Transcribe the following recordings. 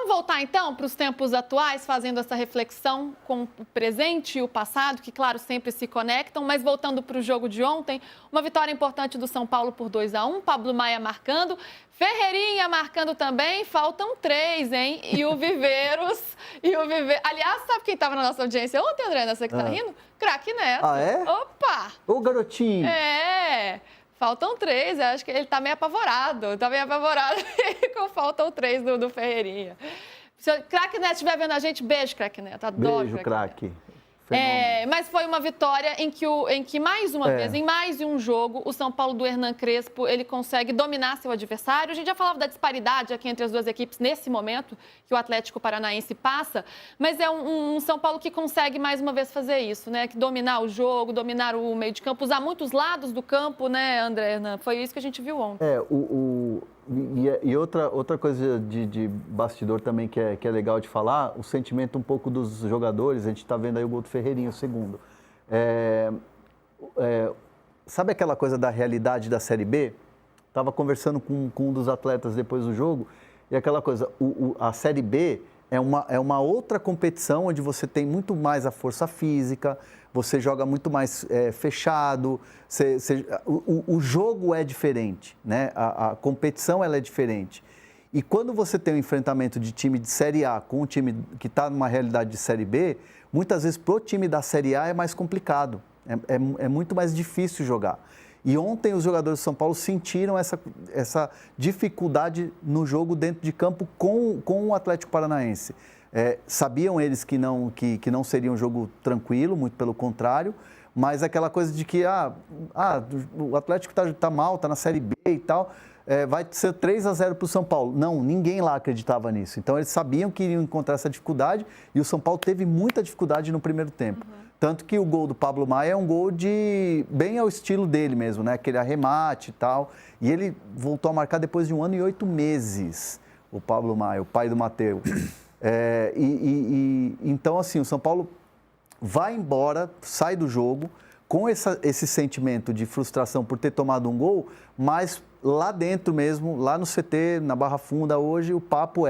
Vamos voltar, então, para os tempos atuais, fazendo essa reflexão com o presente e o passado, que, claro, sempre se conectam, mas voltando para o jogo de ontem, uma vitória importante do São Paulo por 2-1, Pablo Maia marcando, Ferreirinha marcando também, faltam 3, hein? E o Viveiros, Aliás, sabe quem estava na nossa audiência ontem, André, nessa que tá rindo? Craque Neto. Ah, é? Opa! Ô, garotinho! É... Faltam 3, eu acho que ele tá meio apavorado. Com faltam 3 do Ferreirinha. Se o Craque Neto estiver vendo a gente, beijo, Craque Neto. Adoro. Beijo, Craque. Mas foi uma vitória em que mais uma vez, em mais de um jogo, o São Paulo do Hernan Crespo, ele consegue dominar seu adversário. A gente já falava da disparidade aqui entre as duas equipes nesse momento que o Atlético Paranaense passa, mas é um São Paulo que consegue mais uma vez fazer isso, né? Que dominar o jogo, dominar o meio de campo, usar muitos lados do campo, né, André Hernan? Foi isso que a gente viu ontem. E outra coisa de bastidor também que é legal de falar, o sentimento um pouco dos jogadores, a gente está vendo aí o gol do Ferreirinha, o segundo. Sabe aquela coisa da realidade da Série B? Estava conversando com um dos atletas depois do jogo, e aquela coisa, a Série B é uma outra competição onde você tem muito mais a força física, você joga muito mais fechado, o jogo é diferente, né? A competição ela é diferente. E quando você tem um enfrentamento de time de Série A com um time que está numa realidade de Série B, muitas vezes para o time da Série A é mais complicado, é muito mais difícil jogar. E ontem os jogadores do São Paulo sentiram essa dificuldade no jogo dentro de campo com o Atlético Paranaense. Sabiam eles que não seria um jogo tranquilo, muito pelo contrário, mas aquela coisa de que o Atlético está mal, está na Série B e tal, vai ser 3-0 para o São Paulo. Não, ninguém lá acreditava nisso. Então eles sabiam que iriam encontrar essa dificuldade e o São Paulo teve muita dificuldade no primeiro tempo. Tanto que o gol do Pablo Maia é um gol bem ao estilo dele mesmo, né? Aquele arremate e tal. E ele voltou a marcar depois de 1 ano e 8 meses, o Pablo Maia, o pai do Matheus. Então, assim, o São Paulo vai embora, sai do jogo, com esse sentimento de frustração por ter tomado um gol, mas lá dentro mesmo, lá no CT, na Barra Funda, hoje, o papo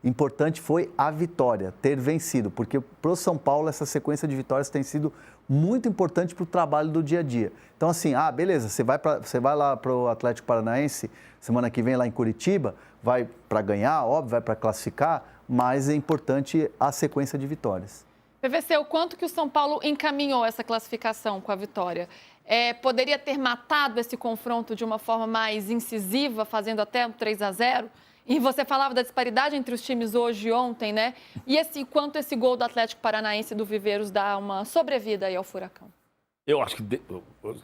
importante foi a vitória, ter vencido, porque para o São Paulo essa sequência de vitórias tem sido muito importante para o trabalho do dia a dia. Então, assim, beleza, você vai lá para o Atlético Paranaense, semana que vem lá em Curitiba, vai para ganhar, óbvio, vai para classificar, mas é importante a sequência de vitórias. PVC, o quanto que o São Paulo encaminhou essa classificação com a vitória? Poderia ter matado esse confronto de uma forma mais incisiva, fazendo até um 3-0? E você falava da disparidade entre os times hoje e ontem, né? E quanto esse gol do Atlético Paranaense do Viveiros dá uma sobrevida aí ao Furacão? Eu acho que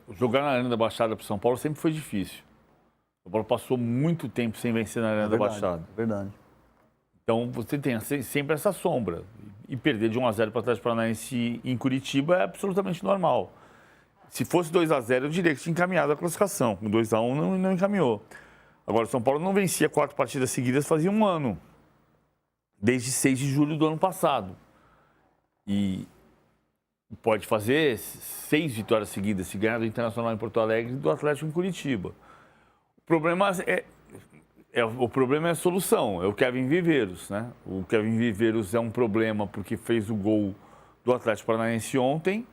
jogar na Arena da Baixada para o São Paulo sempre foi difícil. O São Paulo passou muito tempo sem vencer na Arena da Baixada. Verdade. Então você tem sempre essa sombra. E perder de 1-0 para o Atlético Paranaense em Curitiba é absolutamente normal. Se fosse 2-0, eu diria que tinha encaminhado a classificação. Com 2-1 não encaminhou. Agora, o São Paulo não vencia 4 partidas seguidas fazia um ano. Desde 6 de julho do ano passado. E pode fazer 6 vitórias seguidas se ganhar do Internacional em Porto Alegre e do Atlético em Curitiba. O problema é a solução, é o Kevin Viveiros, né? O Kevin Viveiros é um problema porque fez o gol do Atlético Paranaense ontem,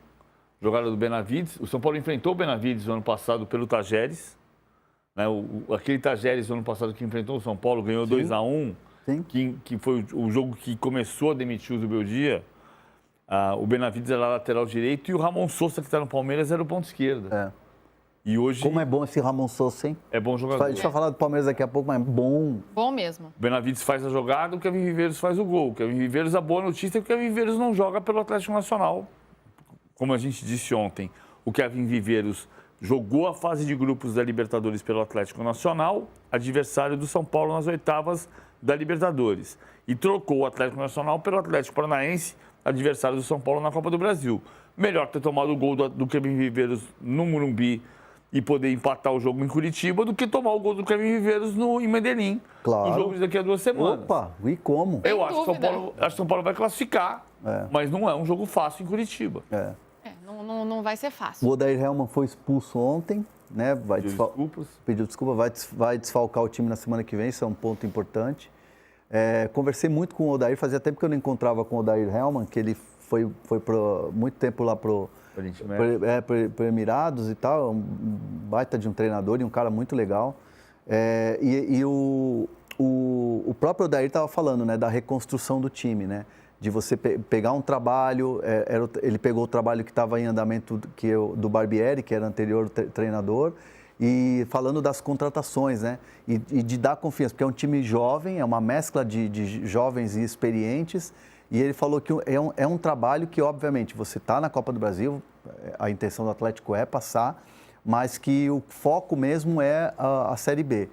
jogada do Benavides. O São Paulo enfrentou o Benavides no ano passado pelo Tajeres. Né? Aquele Tajeres no ano passado que enfrentou o São Paulo, ganhou 2-1, que foi o jogo que começou a demitir o Zubeldia. O Benavides era lateral direito e o Ramon Sousa, que está no Palmeiras, era o ponto esquerda. E hoje... Como é bom esse Ramon Sousa, hein? É bom jogador. A gente vai falar do Palmeiras daqui a pouco, mas é bom. Bom mesmo. O Benavides faz a jogada, o Kevin Viveiros faz o gol. O Kevin Viveiros, a boa notícia é que o Kevin Viveiros não joga pelo Atlético Nacional. Como a gente disse ontem, o Kevin Viveiros jogou a fase de grupos da Libertadores pelo Atlético Nacional, adversário do São Paulo nas oitavas da Libertadores. E trocou o Atlético Nacional pelo Atlético Paranaense, adversário do São Paulo na Copa do Brasil. Melhor ter tomado o gol do Kevin Viveiros no Morumbi e poder empatar o jogo em Curitiba do que tomar o gol do Kevin Viveiros em Medellín, no jogo de daqui a 2 semanas. Opa, e como? Eu acho que o São Paulo vai classificar, mas não é um jogo fácil em Curitiba. Não vai ser fácil. O Odair Helman foi expulso ontem, né? Pediu desculpa, vai desfalcar o time na semana que vem, isso é um ponto importante. Conversei muito com o Odair, fazia tempo que eu não encontrava com o Odair Hellmann, que ele foi muito tempo lá pro Emirados e tal, um baita de um treinador e um cara muito legal. O próprio Odair estava falando, né, da reconstrução do time, né? De você pegar um trabalho, ele pegou o trabalho que estava em andamento do Barbieri, que era anterior treinador, e falando das contratações, né? E de dar confiança, porque é um time jovem, é uma mescla de jovens e experientes, e ele falou que é um trabalho que, obviamente, você está na Copa do Brasil, a intenção do Atlético é passar, mas que o foco mesmo é a Série B.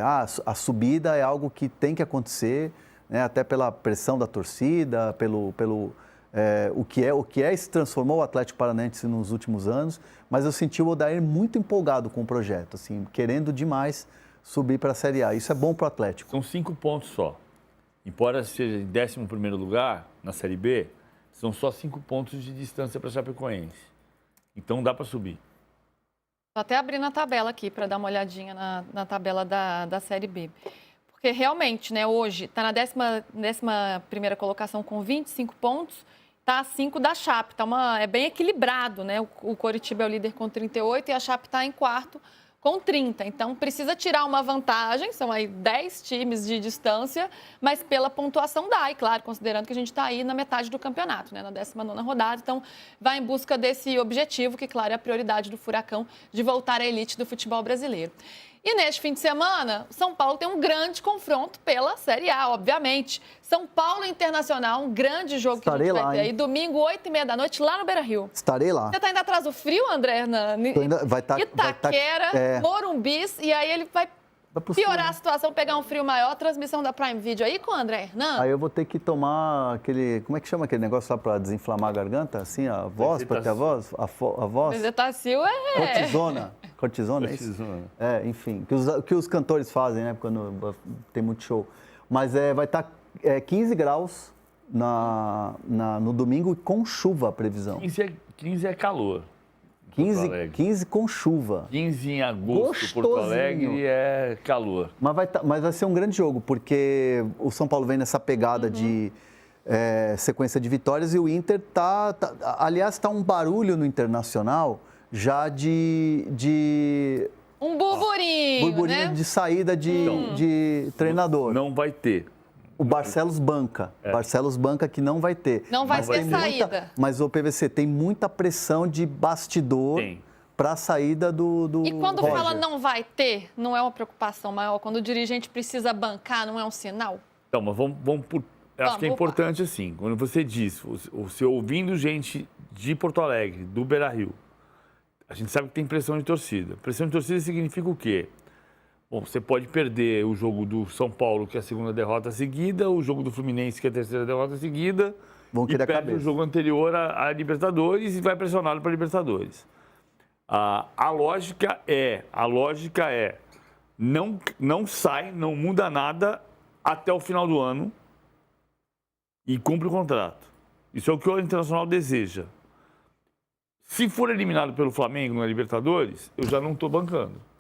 A subida é algo que tem que acontecer, né, até pela pressão da torcida, o que se transformou o Atlético Paranaense nos últimos anos, mas eu senti o Odair muito empolgado com o projeto, assim, querendo demais subir para a Série A. Isso é bom para o Atlético. São 5 pontos só. Embora seja em 11º lugar na Série B, são só 5 pontos de distância para a Chapecoense. Então dá para subir. Estou até abrindo a tabela aqui para dar uma olhadinha na tabela da Série B. Porque realmente, né, hoje está na 11ª colocação com 25 pontos, está a 5 da Chape. É bem equilibrado, né? O Coritiba é o líder com 38 e a Chape está em quarto com 30. Então, precisa tirar uma vantagem, são aí 10 times de distância, mas pela pontuação dá, e claro, considerando que a gente está aí na metade do campeonato, né, na 19ª rodada, então vai em busca desse objetivo, que, claro, é a prioridade do Furacão de voltar à elite do futebol brasileiro. E neste fim de semana, São Paulo tem um grande confronto pela Série A, obviamente. São Paulo Internacional, um grande jogo Estarei que a gente vai ter lá, aí, domingo, 8h30 da noite, lá no Beira-Rio. Estarei lá. Você está indo atrás do frio, André Hernani? Itaquera, Morumbis, e aí ele vai piorar a situação, pegar um frio maior, transmissão da Prime Video aí com o André Hernani. Aí eu vou ter que tomar aquele, como é que chama aquele negócio lá para desinflamar a garganta? Assim, a voz, para ter a voz? A voz? Bezetacil Cortisona, é isso? Enfim, que os cantores fazem, né, quando tem muito show. Mas vai estar 15 graus no domingo com chuva a previsão. 15 é calor. 15 com chuva. 15 em agosto, Gostosinho. Porto Alegre é calor. Mas vai ser um grande jogo, porque o São Paulo vem nessa pegada de sequência de vitórias e o Inter aliás, está um barulho no Internacional já de um burburinho, né? de saída de treinador. Não vai ter. O Barcelos banca. Barcelos banca que não vai ter. Não vai ter saída. Mas o PVC tem muita pressão de bastidor para a saída do E quando Roger. fala não vai ter, não é uma preocupação maior? Quando o dirigente precisa bancar, não é um sinal? Então, mas vamos por... Acho que é importante assim, quando você diz, você ouvindo gente de Porto Alegre, do Beira-Rio, a gente sabe que tem pressão de torcida. Pressão de torcida significa o quê? Bom, você pode perder o jogo do São Paulo, que é a segunda derrota seguida, o jogo do Fluminense, que é a terceira derrota seguida, e perde o jogo anterior à Libertadores e vai pressionado para a Libertadores. A lógica é não sai, não muda nada até o final do ano e cumpre o contrato. Isso é o que o Internacional deseja. Se for eliminado pelo Flamengo na Libertadores, eu já não estou bancando.